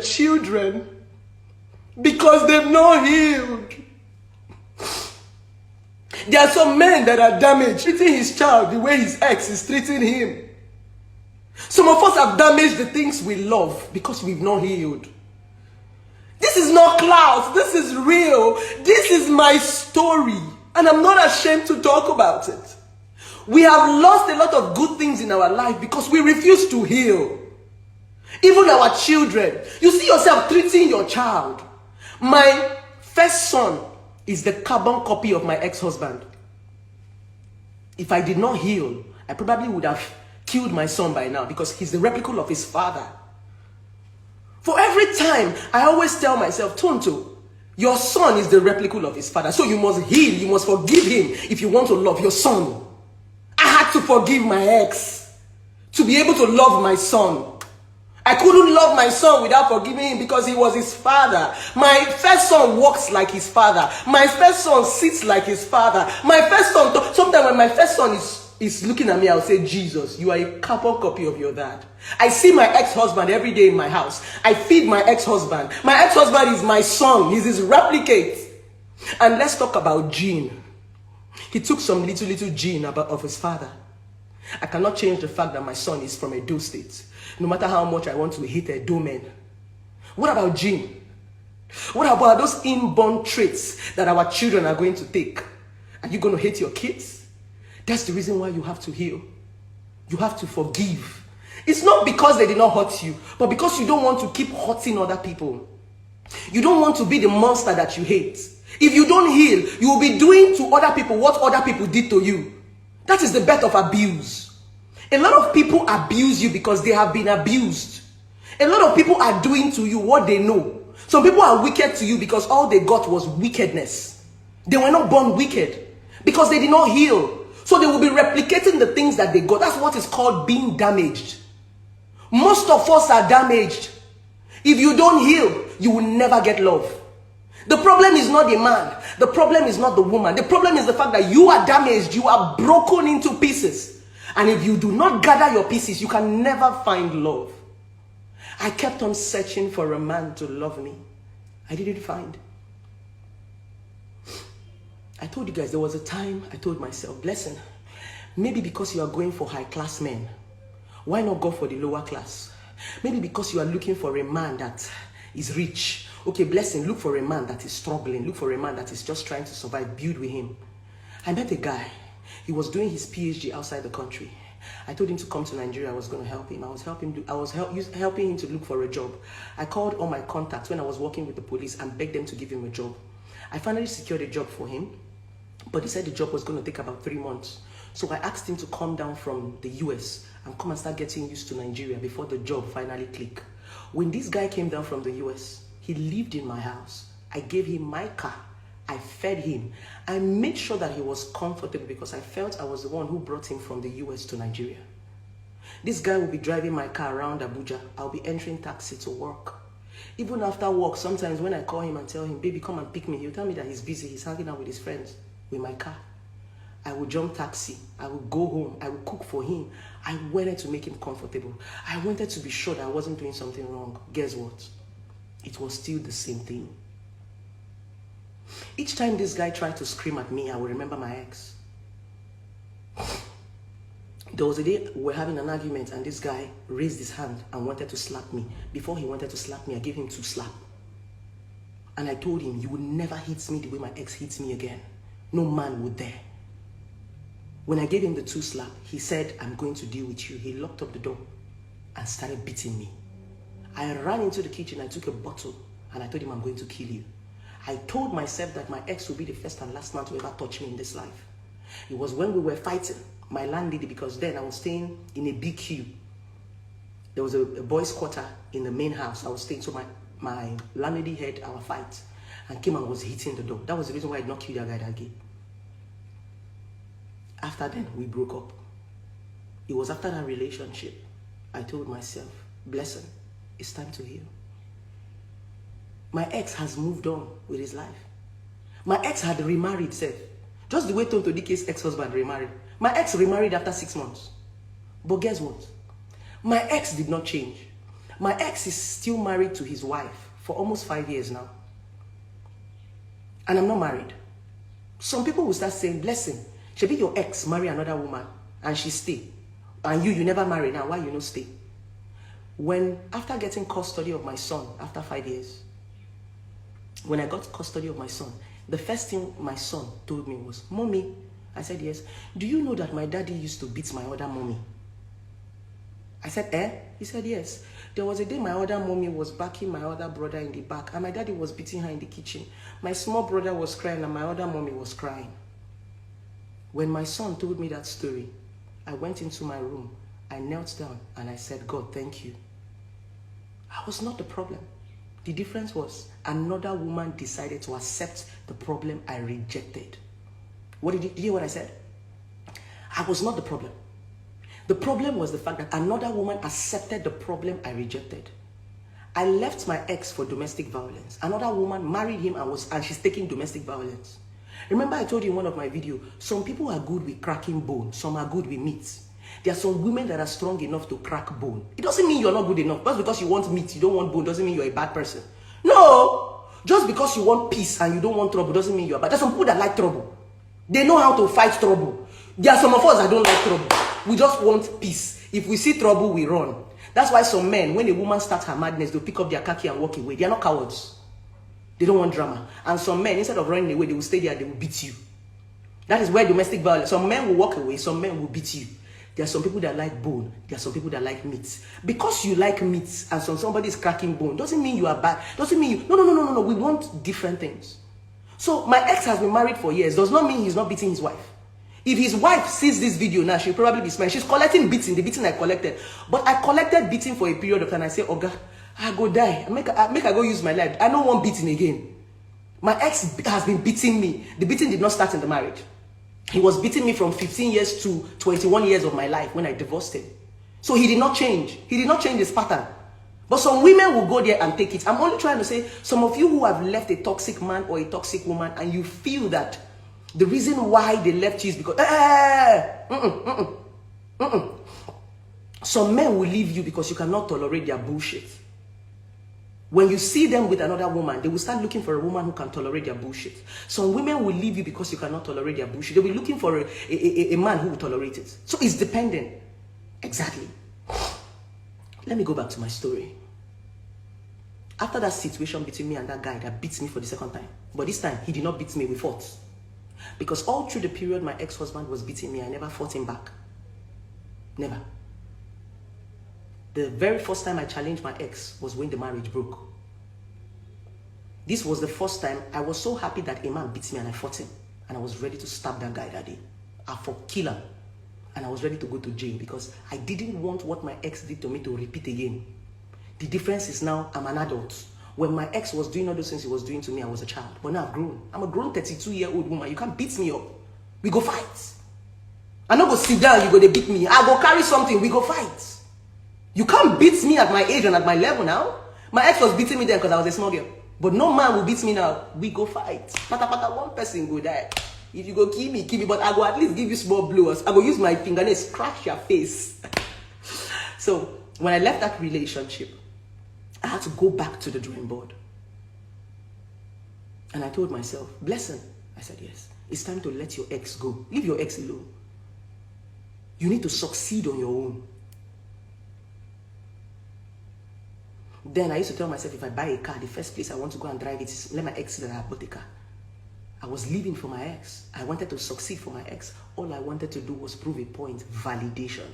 children because they've not healed. There are some men that are damaged, treating his child the way his ex is treating him. Some of us have damaged the things we love because we've not healed. This is not clouds. This is real. This is my story. And I'm not ashamed to talk about it. We have lost a lot of good things in our life because we refuse to heal. Even our children. You see yourself treating your child. My first son is the carbon copy of my ex-husband. If I did not heal, I probably would have killed my son by now because he's the replica of his father. For every time, I always tell myself, Tonto, your son is the replica of his father. So you must heal, you must forgive him if you want to love your son. I had to forgive my ex to be able to love my son. I couldn't love my son without forgiving him because he was his father. My first son walks like his father. My first son sits like his father. My first son, sometimes when my first son is looking at me, I'll say, Jesus, you are a carbon copy of your dad. I see my ex-husband every day in my house. I feed my ex-husband. My ex-husband is my son. He's his replicate. And let's talk about gene. He took some little gene of his father. I cannot change the fact that my son is from Edo State. No matter how much I want to hate Edo men. What about gene? What about those inborn traits that our children are going to take? Are you going to hate your kids? That's the reason why you have to heal. You have to forgive. It's not because they did not hurt you, but because you don't want to keep hurting other people. You don't want to be the monster that you hate. If you don't heal, you will be doing to other people what other people did to you. That is the birth of abuse. A lot of people abuse you because they have been abused. A lot of people are doing to you what they know. Some people are wicked to you because all they got was wickedness. They were not born wicked because they did not heal. So they will be replicating the things that they got. That's what is called being damaged. Most of us are damaged. If you don't heal, you will never get love. The problem is not the man. The problem is not the woman. The problem is the fact that you are damaged. You are broken into pieces. And if you do not gather your pieces, you can never find love. I kept on searching for a man to love me. I didn't find. I told you guys there was a time I told myself, listen, maybe because you are going for high class men, why not go for the lower class? Maybe because you are looking for a man that is rich. Okay, blessing, look for a man that is struggling. Look for a man that is just trying to survive. Build with him. I met a guy. He was doing his PhD outside the country. I told him to come to Nigeria. I was going to help him. I was helping him to look for a job. I called all my contacts when I was working with the police and begged them to give him a job. I finally secured a job for him, but he said the job was going to take about 3 months. So I asked him to come down from the US and come and start getting used to Nigeria before the job finally clicked. When this guy came down from the US, he lived in my house. I gave him my car. I fed him. I made sure that he was comfortable because I felt I was the one who brought him from the US to Nigeria. This guy will be driving my car around Abuja. I'll be entering taxi to work. Even after work, sometimes when I call him and tell him, baby, come and pick me, he'll tell me that he's busy. He's hanging out with his friends with my car. I will jump taxi. I will go home. I will cook for him. I wanted to make him comfortable. I wanted to be sure that I wasn't doing something wrong. Guess what? It was still the same thing. Each time this guy tried to scream at me, I will remember my ex. There was a day we were having an argument and this guy raised his hand and wanted to slap me. Before he wanted to slap me, I gave him 2 slaps. And I told him, you will never hit me the way my ex hits me again. No man would dare. When I gave him the 2 slaps, he said, I'm going to deal with you. He locked up the door and started beating me. I ran into the kitchen, I took a bottle and I told him, I'm going to kill you. I told myself that my ex will be the first and last man to ever touch me in this life. It was when we were fighting, my landlady, because then I was staying in a BQ. There was a boys' quarter in the main house. I was staying, so my landlady heard our fight and came and was hitting the door. That was the reason why I did not kill that guy that day. After then, we broke up. It was after that relationship, I told myself, blessing, it's time to heal. My ex has moved on with his life. My ex had remarried, self. Just the way Tonto Dike's ex-husband remarried. My ex remarried after 6 months. But guess what? My ex did not change. My ex is still married to his wife for almost 5 years now. And I'm not married. Some people will start saying, Blessing, should be your ex marry another woman and she stay. And you never marry now, why you no stay? When, after getting custody of my son, after 5 years, when I got custody of my son, the first thing my son told me was, Mommy, I said, yes. Do you know that my daddy used to beat my other mommy? I said, eh? He said, yes. There was a day my other mommy was backing my other brother in the back and my daddy was beating her in the kitchen. My small brother was crying and my other mommy was crying. When my son told me that story, I went into my room, I knelt down and I said, God, thank you. I was not the problem. The difference was another woman decided to accept the problem I rejected. Did you hear what I said? I was not the problem. The problem was the fact that another woman accepted the problem I rejected. I left my ex for domestic violence. Another woman married him and she's taking domestic violence. Remember I told you in one of my videos, some people are good with cracking bone, some are good with meat. There are some women that are strong enough to crack bone. It doesn't mean you're not good enough. Just because you want meat, you don't want bone, doesn't mean you're a bad person. No! Just because you want peace and you don't want trouble doesn't mean you're bad. There's some people that like trouble. They know how to fight trouble. There are some of us that don't like trouble. We just want peace. If we see trouble, we run. That's why some men, when a woman starts her madness, they'll pick up their khaki and walk away. They are not cowards. They don't want drama. And some men, instead of running away, they will stay there, they will beat you. That is where domestic violence, some men will walk away, some men will beat you. There are some people that like bone. There are some people that like meat. Because you like meat and somebody is cracking bone, doesn't mean you are bad. Doesn't mean you... No. We want different things. So my ex has been married for years. Does not mean he's not beating his wife. If his wife sees this video now, she'll probably be smiling. She's collecting beating, the beating I collected. But I collected beating for a period of time. I say, Oga, I go die. Make I go use my life. I don't want beating again. My ex has been beating me. The beating did not start in the marriage. He was beating me from 15 years to 21 years of my life when I divorced him. So he did not change. He did not change his pattern. But some women will go there and take it. I'm only trying to say, some of you who have left a toxic man or a toxic woman and you feel that the reason why they left you is because... Some men will leave you because you cannot tolerate their bullshit. When you see them with another woman, they will start looking for a woman who can tolerate their bullshit. Some women will leave you because you cannot tolerate their bullshit. They'll be looking for a man who will tolerate it. So it's dependent. Exactly. Let me go back to my story. After that situation between me and that guy that beats me for the second time, but this time he did not beat me, we fought. Because all through the period my ex-husband was beating me, I never fought him back. Never. The very first time I challenged my ex was when the marriage broke. This was the first time I was so happy that a man beat me and I fought him. And I was ready to stab that guy that day. I fought kill him. And I was ready to go to jail because I didn't want what my ex did to me to repeat again. The difference is now I'm an adult. When my ex was doing all those things he was doing to me, I was a child. But now I've grown. I'm a grown 32-year-old woman. You can't beat me up. We go fight. I not go sit down, you go to beat me. I go carry something, we go fight. You can't beat me at my age and at my level now. My ex was beating me then because I was a small girl. But no man will beat me now. We go fight. Pata, one person go die. If you go kill me, but I go at least give you small blows. I go use my fingernails, scratch your face. So, when I left that relationship, I had to go back to the drawing board. And I told myself, Blessing, I said, yes, it's time to let your ex go. Leave your ex alone. You need to succeed on your own. Then I used to tell myself, if I buy a car, the first place I want to go and drive it is let my ex see that I bought a car. I was living for my ex. I wanted to succeed for my ex. All I wanted to do was prove a point, validation.